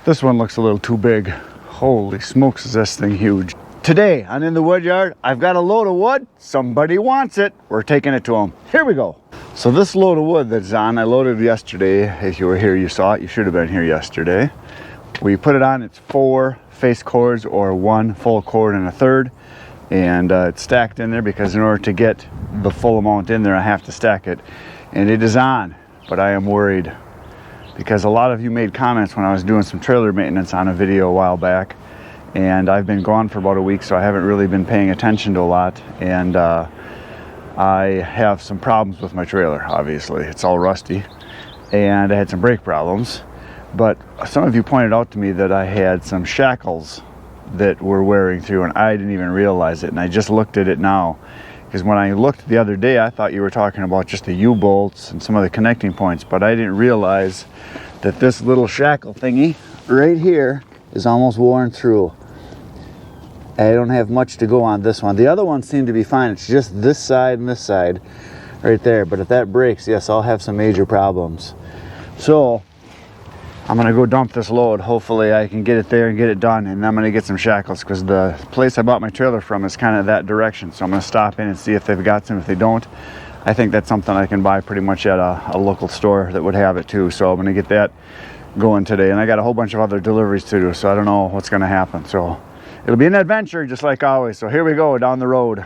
This one looks a little too big. Holy smokes, is this thing huge. Today on In the Wood Yard, I've got a load of wood. Somebody wants it. We're taking it to them. Here we go. So this load of wood that's on, I loaded yesterday. If you were here, you saw it. You should have been here yesterday. We put it on, it's 4 face cords or 1 full cord and a third. And it's stacked in there because in order to get the full amount in there, I have to stack it. And it is on, but I am worried because a lot of you made comments when I was doing some trailer maintenance on a video a while back, and I've been gone for about a week, so I haven't really been paying attention to a lot, and I have some problems with my trailer. Obviously it's all rusty, and I had some brake problems, but some of you pointed out to me that I had some shackles that were wearing through, and I didn't even realize it, and I just looked at it now. Because when I looked the other day, I thought you were talking about just the U-bolts and some of the connecting points, but I didn't realize that this little shackle thingy right here is almost worn through. I don't have much to go on this one. The other ones seem to be fine. It's just this side and this side right there. But if that breaks, yes, I'll have some major problems. So I'm gonna go dump this load. Hopefully I can get it there and get it done, and I'm gonna get some shackles because the place I bought my trailer from is kind of that direction. So I'm gonna stop in and see if they've got some. If they don't, I think that's something I can buy pretty much at a local store that would have it too. So I'm gonna get that going today, and I got a whole bunch of other deliveries to do, so I don't know what's gonna happen. So it'll be an adventure just like always. So here we go down the road.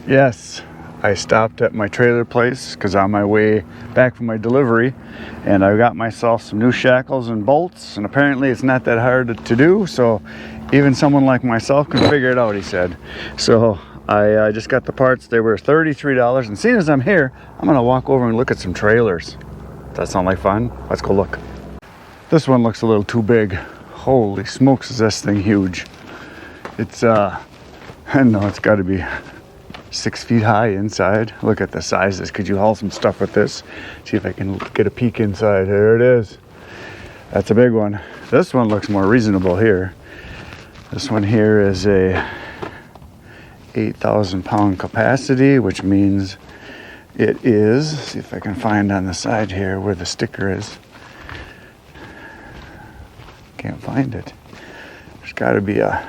Yes, I stopped at my trailer place because on my way back from my delivery, and I got myself some new shackles and bolts, and apparently it's not that hard to do, so even someone like myself can figure it out, he said. So I just got the parts. They were $33, and seeing as I'm here, I'm gonna walk over and look at some trailers. Does that sound like fun? Let's go look. This one looks a little too big. Holy smokes, is this thing huge. It's I know it's got to be 6 feet high inside. Look at the sizes. Could you haul some stuff with this? See if I can get a peek inside. There it is. That's a big one. This one looks more reasonable here. This one here is a 8,000 pound capacity, which means it is, see if I can find on the side here where the sticker is. Can't find it. There's got to be a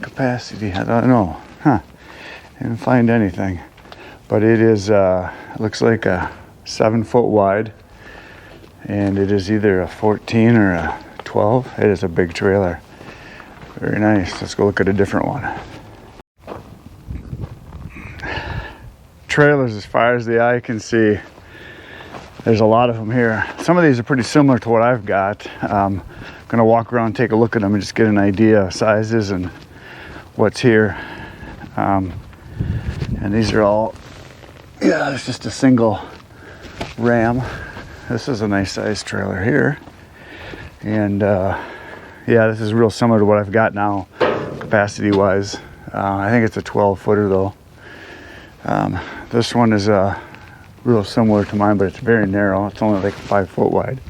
capacity, I don't know, didn't find anything, but it is looks like a 7 foot wide, and it is either a 14 or a 12. It is a big trailer. Very nice. Let's go look at a different one. Trailers as far as the eye can see. There's a lot of them here. Some of these are pretty similar to what I've got. I'm gonna walk around, take a look at them, and just get an idea of sizes and what's here. And these are all, yeah, it's just a single ram. This is a nice sized trailer here. And yeah, this is real similar to what I've got now, capacity wise. I think it's a 12 footer though. This one is real similar to mine, but it's very narrow. It's only like 5 foot wide.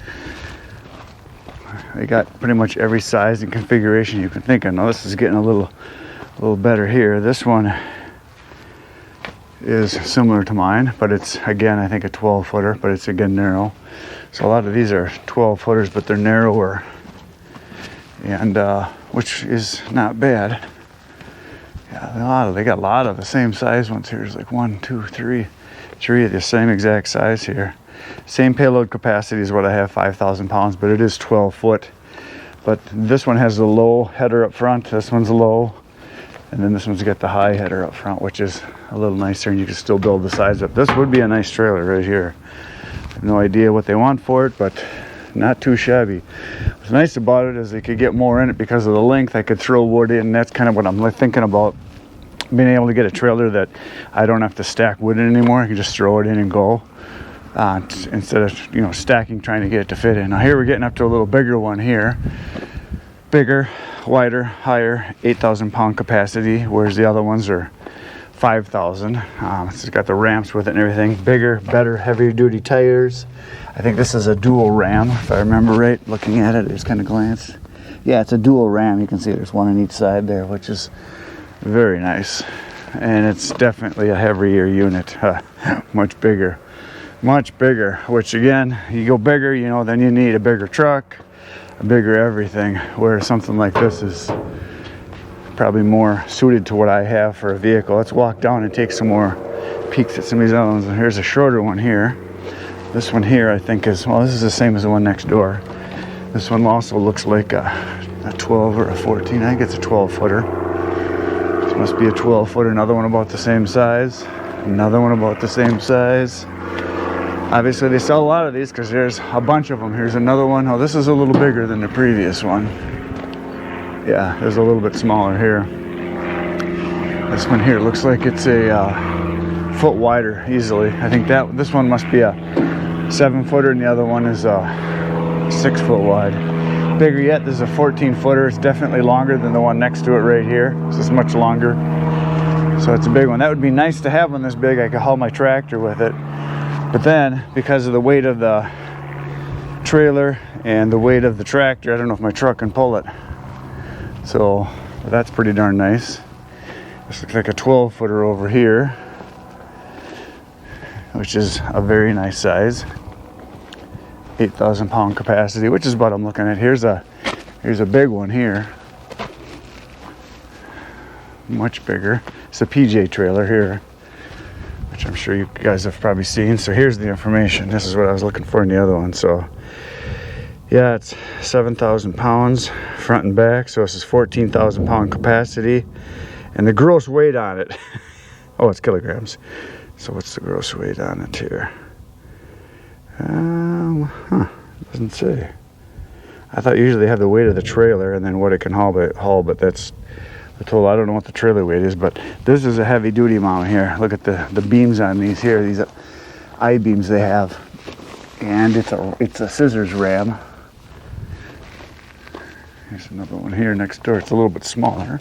They got pretty much every size and configuration you can think of. Now this is getting a little better here. This one is similar to mine, but it's again I think a 12 footer, but it's again narrow. So a lot of these are 12 footers, but they're narrower, and which is not bad. Yeah, they got a lot of the same size ones here. There's like 1, 2, 3 of the same exact size here. Same payload capacity is what I have, 5,000 pounds, but it is 12 foot. But this one has the low header up front. This one's low. And then this one's got the high header up front, which is a little nicer, and you can still build the sides up. This would be a nice trailer right here. I have no idea what they want for it, but not too shabby. What's nice about it is they could get more in it because of the length. I could throw wood in, and that's kind of what I'm thinking about. Being able to get a trailer that I don't have to stack wood in anymore. I can just throw it in and go. Instead of, you know, stacking, trying to get it to fit in. Now here we're getting up to a little bigger one here. Bigger, wider, higher, 8,000 pound capacity, whereas the other ones are 5,000. It's got the ramps with it and everything. Bigger, better, heavier duty tires. I think this is a dual ram, if I remember right. Looking at it, just kind of glanced. Yeah, it's a dual ram. You can see there's one on each side there, which is very nice. And it's definitely a heavier unit, much bigger. Much bigger, which again, you go bigger, you know, then you need a bigger truck, a bigger everything, where something like this is probably more suited to what I have for a vehicle. Let's walk down and take some more peeks at some of these other ones. And here's a shorter one here. This one here I think is, well, this is the same as the one next door. This one also looks like a 12 or a 14. I think it's a 12 footer. This must be a 12 footer. Another one about the same size. Another one about the same size. Obviously they sell a lot of these because there's a bunch of them. Here's another one. Oh, this is a little bigger than the previous one. Yeah, there's a little bit smaller here. This one here looks like it's a foot wider easily. I think this one must be a 7 footer and the other one is a 6 foot wide. Bigger yet, this is a 14 footer. It's definitely longer than the one next to it right here. This is much longer. So it's a big one. That would be nice to have one this big. I could haul my tractor with it. But then, because of the weight of the trailer and the weight of the tractor, I don't know if my truck can pull it. So that's pretty darn nice. This looks like a 12 footer over here, which is a very nice size. 8,000 pound capacity, which is what I'm looking at. Here's a big one here. Much bigger. It's a PJ trailer here, which I'm sure you guys have probably seen. So here's the information. This is what I was looking for in the other one. So yeah, it's 7,000 pounds front and back. So this is 14,000 pound capacity, and the gross weight on it. Oh, it's kilograms. So what's the gross weight on it here? Doesn't say. I thought usually they have the weight of the trailer and then what it can haul, but that's the total. I don't know what the trailer weight is, but this is a heavy duty mount here. Look at the beams on these here. These I-beams they have, and it's a scissors ram. Here's another one here next door. It's a little bit smaller.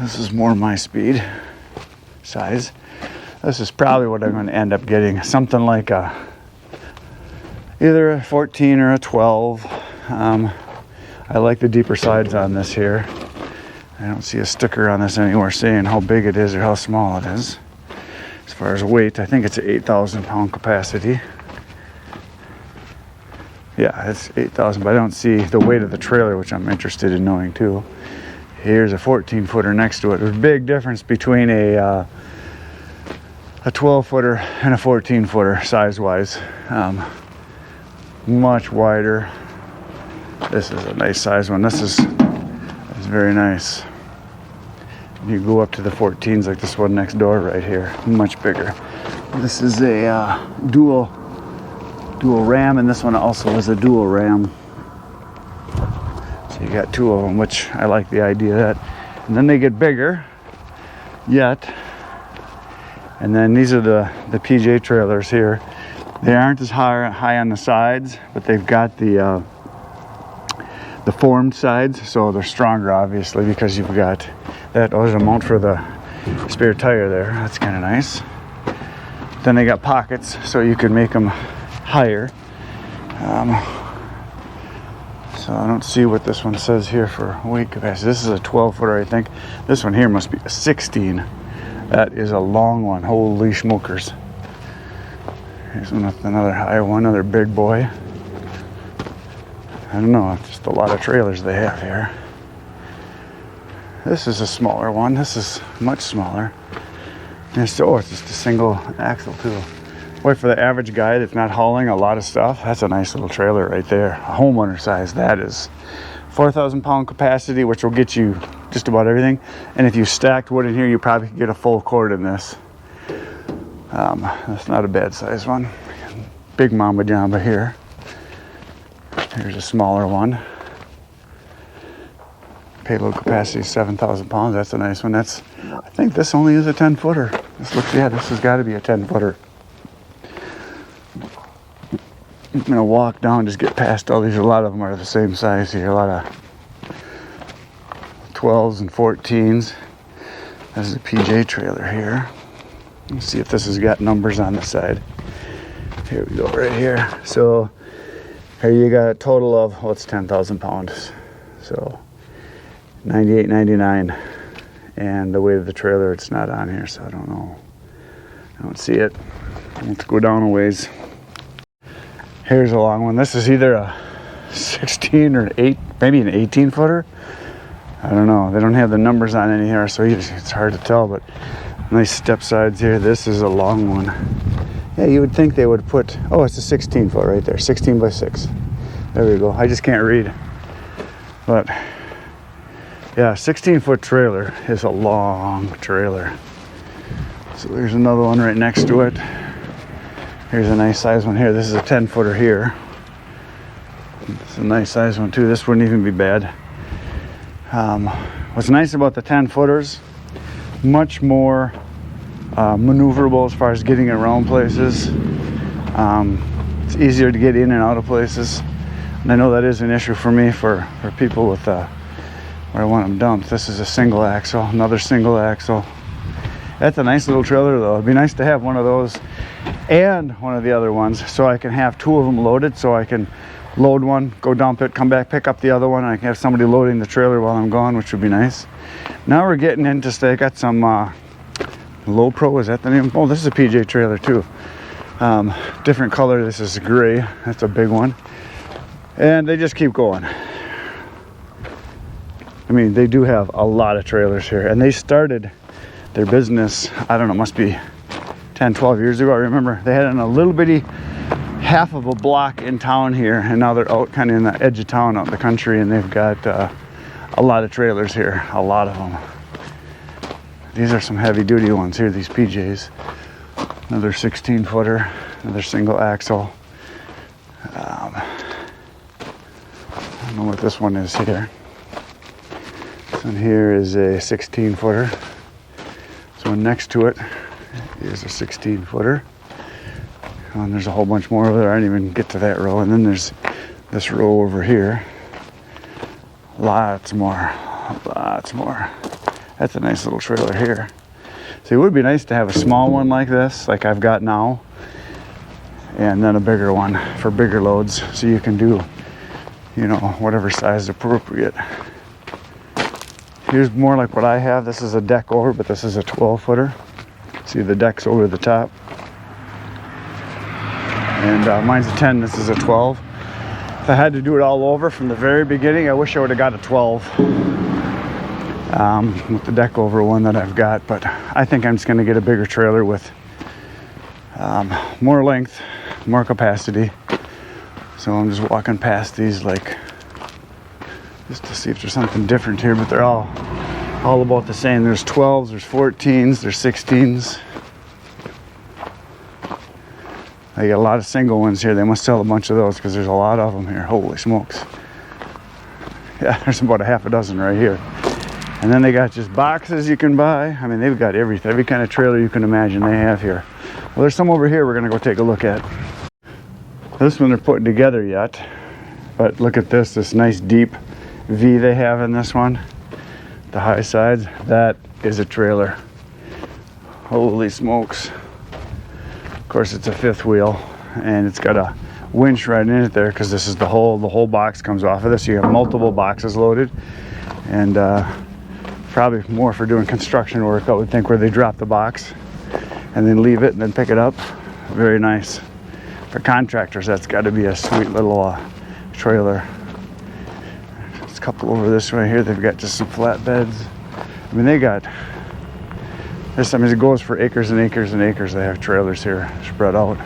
This is more my speed size. This is probably what I'm going to end up getting. Something like either a 14 or a 12. I like the deeper sides on this here. I don't see a sticker on this anywhere saying how big it is or how small it is. As far as weight, I think it's an 8,000 pound capacity. Yeah, it's 8,000, but I don't see the weight of the trailer, which I'm interested in knowing too. Here's a 14 footer next to it. There's a big difference between a 12 footer and a 14 footer size wise. Much wider. This is a nice size one. This is very nice. You go up to the 14s like this one next door right here. Much bigger. This is a dual ram, and this one also is a dual ram. So you got two of them, which I like the idea of that. And then they get bigger yet. And then these are the PJ trailers here. They aren't as high on the sides, but they've got the formed sides, so they're stronger obviously because you've got that. Oh, there's a mount for the spare tire there. That's kind of nice. Then they got pockets, so you can make them higher. So I don't see what this one says here for weight capacity. This is a 12 footer, I think. This one here must be a 16. That is a long one. Holy smokers. Here's another high one, another big boy. I don't know, just a lot of trailers they have here. This is a smaller one. This is much smaller. And it's just a single axle too. Boy, for the average guy that's not hauling a lot of stuff, that's a nice little trailer right there. A homeowner size, that is. 4,000 pound capacity, which will get you just about everything. And if you stacked wood in here, you probably could get a full cord in this. That's not a bad size one. Big mamba jamba here. Here's a smaller one. Payload capacity is 7,000 pounds. That's a nice one. I think this only is a 10 footer. This has got to be a 10 footer. I'm gonna walk down, just get past all these. A lot of them are the same size here. A lot of 12s and 14s. This is a PJ trailer here. Let's see if this has got numbers on the side. Here we go, right here. So here you got a total of, well, it's 10,000 pounds. So $98.99. And the weight of the trailer, it's not on here, so I don't know. I don't see it. Let's go down a ways. Here's a long one. This is either a 16 or 8, maybe an 18 footer. I don't know. They don't have the numbers on any here, so it's hard to tell, but nice step sides here. This is a long one. Yeah, you would think they would put, oh, it's a 16 foot right there, 16 by 6. There we go. I just can't read. But yeah, 16 foot trailer is a long trailer. So there's another one right next to it. Here's a nice size one here. This is a 10 footer here. It's a nice size one too. This wouldn't even be bad. What's nice about the 10 footers, much more maneuverable as far as getting around places. It's easier to get in and out of places. And I know that is an issue for me, for people with where I want them dumped. This is a single axle, another single axle. That's a nice little trailer though. It'd be nice to have one of those and one of the other ones, so I can have two of them loaded, so I can load one, go dump it, come back, pick up the other one, and I can have somebody loading the trailer while I'm gone, which would be nice. Now we're getting into, I got some Low Pro, is that the name? Oh, this is a PJ trailer too. Different color. This is gray. That's a big one. And they just keep going. I mean, they do have a lot of trailers here, and they started their business, I don't know, must be 10, 12 years ago. I remember they had in a little bitty half of a block in town here, and now they're out kind of in the edge of town, out in the country, and they've got a lot of trailers here, a lot of them. These are some heavy duty ones here, these PJs. Another 16 footer, another single axle. I don't know what this one is here. This one here is a 16 footer. This one next to it is a 16 footer. And there's a whole bunch more over there. I didn't even get to that row. And then there's this row over here. Lots more. Lots more. That's a nice little trailer here. So it would be nice to have a small one like this, like I've got now, and then a bigger one for bigger loads, so you can do, you know, whatever size is appropriate. Here's more like what I have. This is a deck over, but this is a 12 footer. See, the deck's over the top. And mine's a 10, this is a 12. If I had to do it all over from the very beginning, I wish I would have got a 12 with the deck over one that I've got. But I think I'm just going to get a bigger trailer with more length, more capacity. So I'm just walking past these, like, just to see if there's something different here, but they're all about the same. There's 12s, there's 14s, there's 16s. I got a lot of single ones here. They must sell a bunch of those because there's a lot of them here. Holy smokes. Yeah, there's about a half a dozen right here. And then they got just boxes you can buy. I mean, they've got everything, every kind of trailer you can imagine they have here. Well, there's some over here we're gonna go take a look at. This one they're putting together yet, but look at this nice deep V they have in this one. The high sides, that is a trailer. Holy smokes. Of course, it's a fifth wheel, and it's got a winch right in it there because this is the whole box comes off of this. You have multiple boxes loaded, and Probably more for doing construction work, I would think, where they drop the box and then leave it and then pick it up. Very nice. For contractors, that's got to be a sweet little trailer. There's a couple over this way here. They've got just some flatbeds. I mean, they got this. I mean, it goes for acres and acres and acres. They have trailers here spread out.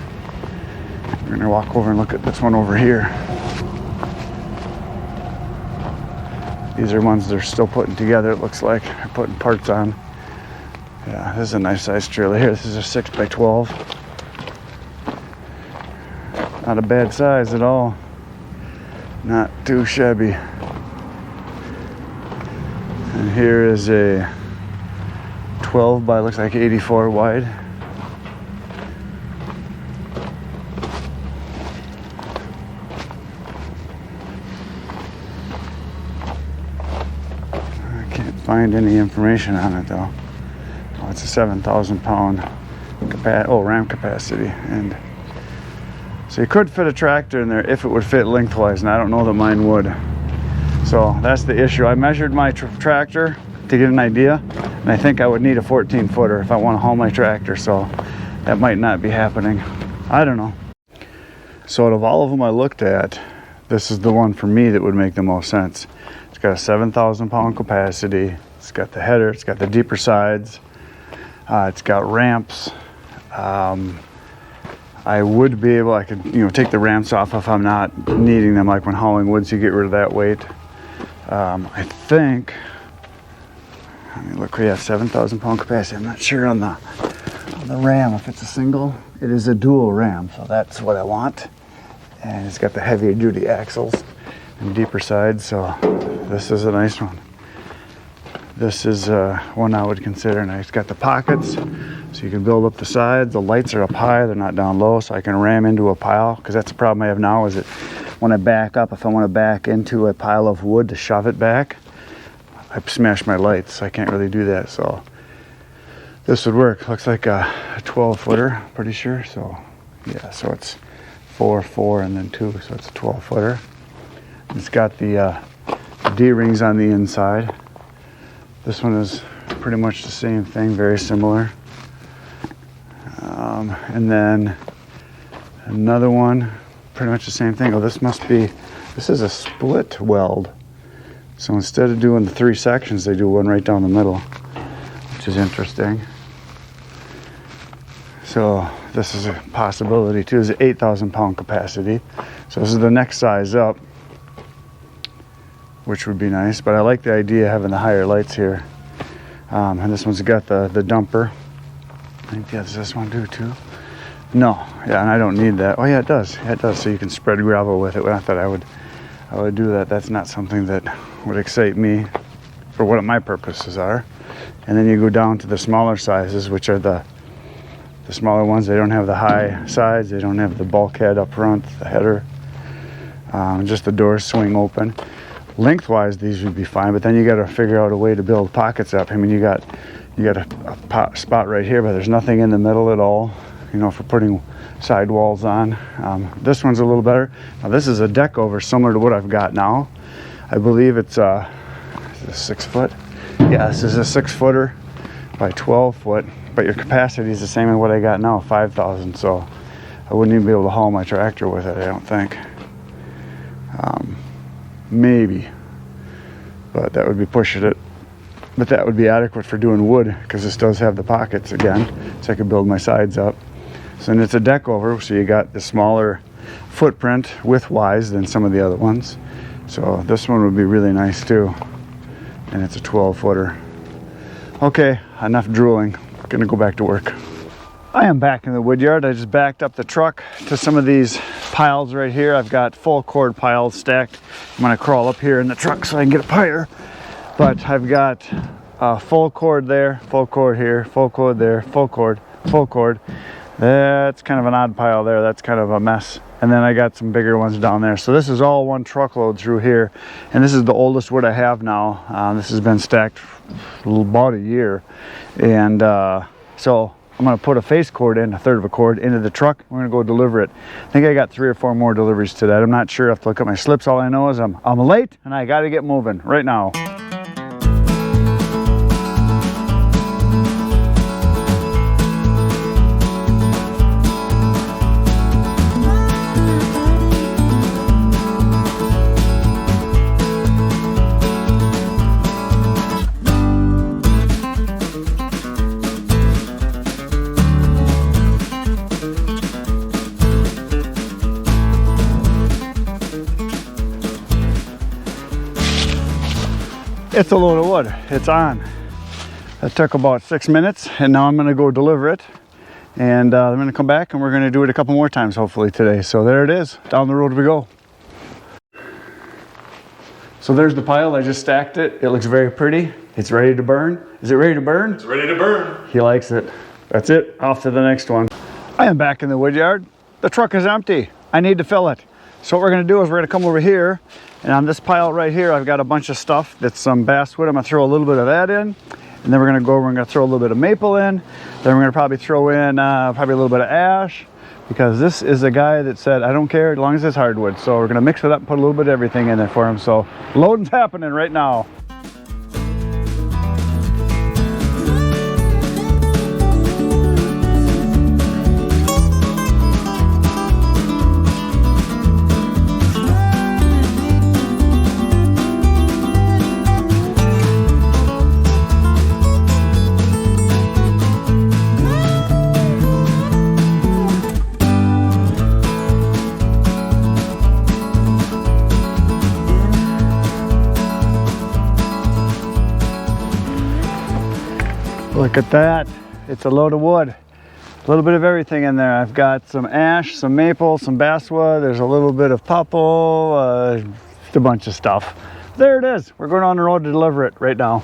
We're gonna walk over and look at this one over here. These are ones they're still putting together, it looks like. They're putting parts on. Yeah, this is a nice sized trailer here. This is a 6x12. Not a bad size at all. Not too shabby. And here is a 12 by, looks like 84 wide. Find any information on it though. Oh, it's a 7,000 pound ram capacity, and so you could fit a tractor in there if it would fit lengthwise, and I don't know that mine would. So that's the issue. I measured my tractor to get an idea, and I think I would need a 14 footer if I want to haul my tractor, so that might not be happening. I don't know. So out of all of them I looked at, this is the one for me that would make the most sense. It's got a 7,000 pound capacity. It's got the header. It's got the deeper sides. It's got ramps. I would be able, I could, take the ramps off if I'm not needing them, like when hauling wood, so you get rid of that weight. I think, let me look, we have 7,000 pound capacity. I'm not sure on the ram if it's a single. It is a dual ram, so that's what I want. And it's got the heavier duty axles and deeper sides, so this is a nice one. This is one I would consider. And it's got the pockets, so you can build up the sides. The lights are up high, they're not down low, so I can ram into a pile, because that's the problem I have now, is that when I back up, if I want to back into a pile of wood to shove it back, I smash my lights, so I can't really do that. So this would work. Looks like a 12 footer, pretty sure. So yeah, so it's 4, 4, and then 2, so it's a 12 footer. It's got the D-rings on the inside. This one is pretty much the same thing, very similar. And then another one, pretty much the same thing. Oh, this is a split weld. So instead of doing the 3 sections, they do one right down the middle, which is interesting. So this is a possibility too. It's an 8,000 pound capacity. So this is the next size up, which would be nice, but I like the idea of having the higher lights here. And this one's got the dumper. I think that's this one too. No, yeah, and I don't need that. Oh yeah, it does. Yeah, it does. So you can spread gravel with it. Not that I would do that. That's not something that would excite me for what my purposes are. And then you go down to the smaller sizes, which are the smaller ones. They don't have the high sides. They don't have the bulkhead up front, the header. Just the doors swing open. Lengthwise, these would be fine, but then you got to figure out a way to build pockets up. I mean, you got a spot right here, but there's nothing in the middle at all, for putting side walls on. This one's a little better. Now, this is a deck over similar to what I've got now. I believe it's a 6 foot. Yeah, this is a 6 footer by 12 foot, but your capacity is the same as what I got now, 5,000. So I wouldn't even be able to haul my tractor with it, I don't think. Maybe, but that would be pushing it. But that would be adequate for doing wood, because this does have the pockets again, so I could build my sides up. So, and it's a deck over, so you got the smaller footprint width-wise than some of the other ones. So this one would be really nice too, and it's a 12 footer. Okay, enough drooling. Gonna go back to work. I am back in the wood yard. I just backed up the truck to some of these piles right here. I've got full cord piles stacked. I'm gonna crawl up here in the truck so I can get up higher. But I've got full cord there, full cord here, full cord there, full cord, full cord. That's kind of an odd pile there. That's kind of a mess. And then I got some bigger ones down there. So this is all one truckload through here. And this is the oldest wood I have now. This has been stacked about a year. And so I'm gonna put a face cord in, a third of a cord, into the truck. We're gonna go deliver it. I think I got 3 or 4 more deliveries today. I'm not sure. I have to look at my slips. All I know is I'm late and I gotta get moving right now. It's a load of wood. It's on. That took about 6 minutes, and now I'm gonna go deliver it. And I'm gonna come back and we're gonna do it a couple more times hopefully today. So there it is, down the road we go. So there's the pile, I just stacked it. It looks very pretty. It's ready to burn. Is it ready to burn? It's ready to burn. He likes it. That's it, off to the next one. I am back in the wood yard. The truck is empty. I need to fill it. So what we're gonna do is we're gonna come over here, and on this pile right here, I've got a bunch of stuff that's some basswood. I'm gonna throw a little bit of that in, and then we're gonna go over and throw a little bit of maple in. Then we're gonna probably throw in probably a little bit of ash, because this is a guy that said, I don't care as long as it's hardwood. So we're gonna mix it up and put a little bit of everything in there for him. So loading's happening right now. Look at that, it's a load of wood. A little bit of everything in there. I've got some ash, some maple, some basswood, there's a little bit of popple, just a bunch of stuff. There it is, we're going on the road to deliver it right now.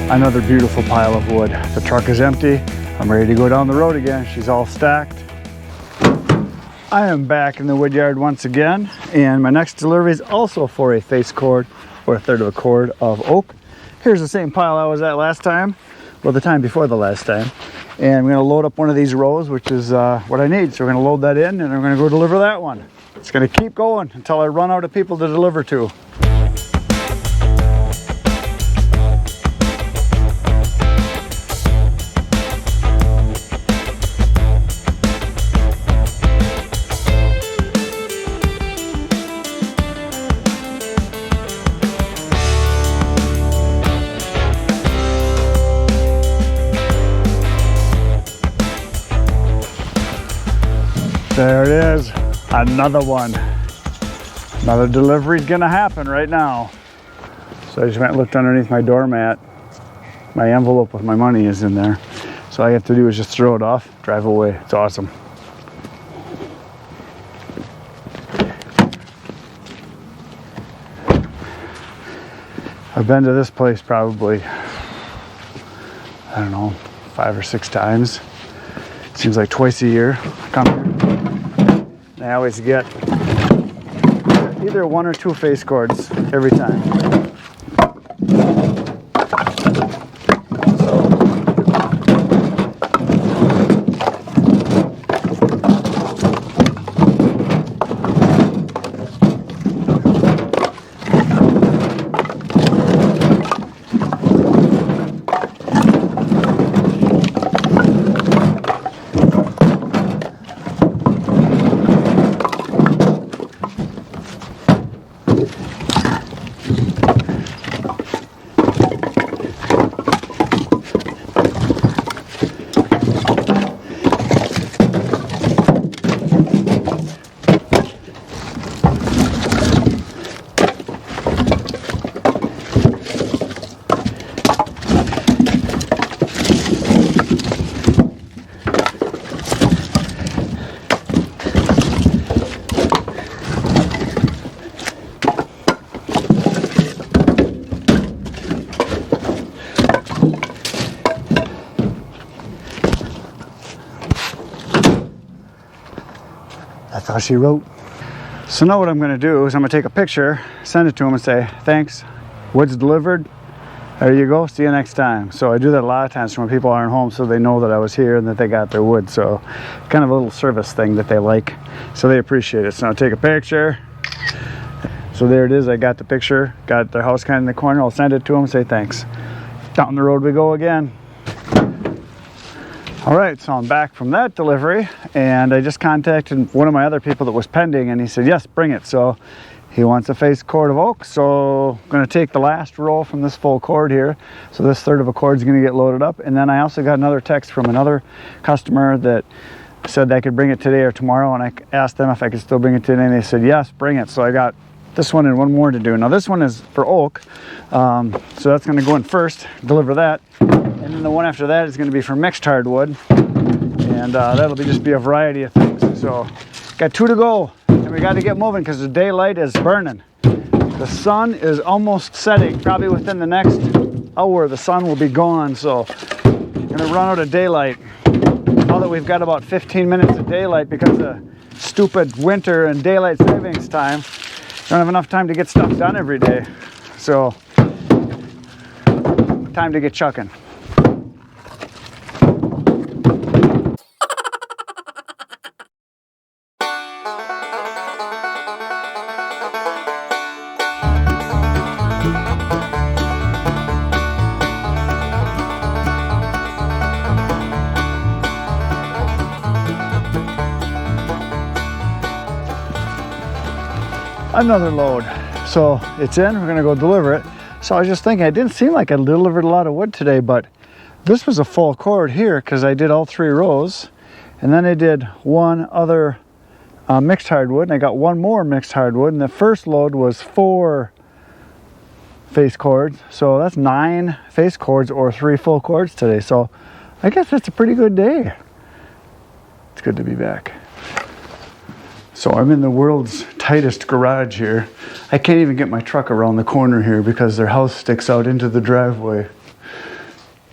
Another beautiful pile of wood. The truck is empty. I'm ready to go down the road again. She's all stacked. I am back in the wood yard once again, and my next delivery is also for a face cord or a third of a cord of oak. Here's the same pile I was at last time, well, the time before the last time. And I'm gonna load up one of these rows, which is what I need. So we're gonna load that in and I'm gonna go deliver that one. It's gonna keep going until I run out of people to deliver to. There it is, another one. Another delivery's gonna happen right now. So I just went and looked underneath my doormat. My envelope with my money is in there. So all I have to do is just throw it off, drive away. It's awesome. I've been to this place probably, I don't know, 5 or 6 times. It seems like twice a year I come here. I always get either 1 or 2 face cords every time. That's all she wrote. So now what I'm gonna do is I'm gonna take a picture, send it to him and say, thanks, wood's delivered. There you go. See you next time. So I do that a lot of times when people aren't home, so they know that I was here and that they got their wood. So kind of a little service thing that they like, so they appreciate it. So I'll take a picture. So there it is. I got the picture, got their house kind of in the corner. I'll send it to them, say thanks. Down the road we go again. All right, so I'm back from that delivery, and I just contacted one of my other people that was pending, and he said yes, bring it. So he wants a face cord of oak, so I'm going to take the last roll from this full cord here. So this third of a cord is going to get loaded up. And then I also got another text from another customer that said they could bring it today or tomorrow, and I asked them if I could still bring it today, and they said yes, bring it. So I got this one and one more to do. Now this one is for oak, so that's going to go in first, deliver that. And then the one after that is going to be for mixed hardwood, and that'll just be a variety of things. So got 2 to go. And we got to get moving because the daylight is burning. The sun is almost setting. Probably within the next hour, the sun will be gone. So we're going to run out of daylight. Now that we've got about 15 minutes of daylight because of stupid winter and daylight savings time, don't have enough time to get stuff done every day. So time to get chucking. Another load. So it's in, we're gonna go deliver it. So I was just thinking, it didn't seem like I delivered a lot of wood today, but this was a full cord here because I did all 3 rows, and then I did one other mixed hardwood, and I got one more mixed hardwood, and the first load was 4 face cords. So that's 9 face cords or 3 full cords today. So I guess that's a pretty good day. It's good to be back. So I'm in the world's tightest garage here. I can't even get my truck around the corner here because their house sticks out into the driveway.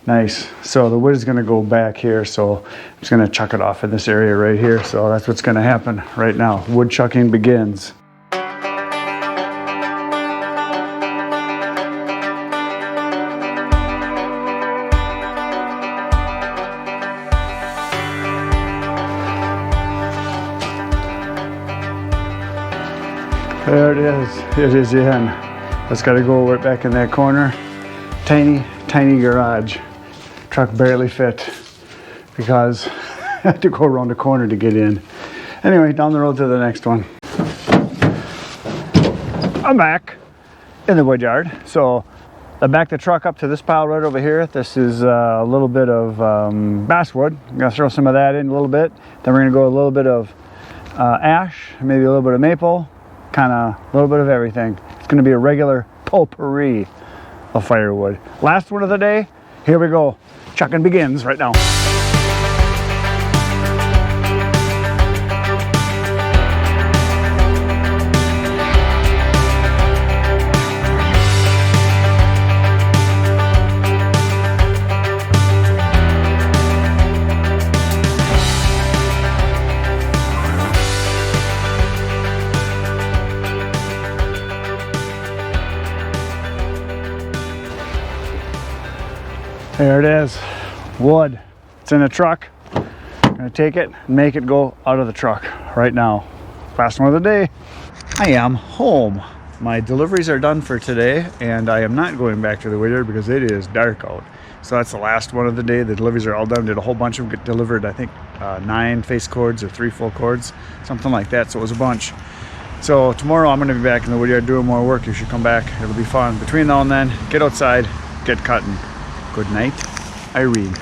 Nice. So the wood is going to go back here, so I'm just going to chuck it off in this area right here. So that's what's going to happen right now. Wood chucking begins. There it is. It is in. It's got to go right back in that corner. Tiny, tiny garage. Truck barely fit because I had to go around the corner to get in. Anyway, down the road to the next one. I'm back in the wood yard. So I backed the truck up to this pile right over here. This is a little bit of basswood. I'm going to throw some of that in a little bit. Then we're going to go a little bit of ash, maybe a little bit of maple. Kind of a little bit of everything. It's going to be a regular potpourri of firewood. Last one of the day. Here we go. Chucking begins right now. There it is, wood. It's in a truck. I'm gonna take it and make it go out of the truck right now. Last one of the day. I am home. My deliveries are done for today, and I am not going back to the wood yard because it is dark out. So that's the last one of the day. The deliveries are all done. Did a whole bunch of them get delivered. I think 9 face cords or 3 full cords, something like that. So it was a bunch. So tomorrow I'm gonna be back in the wood yard doing more work. You should come back. It'll be fun. Between now and then, get outside, get cutting. Good night, Irene.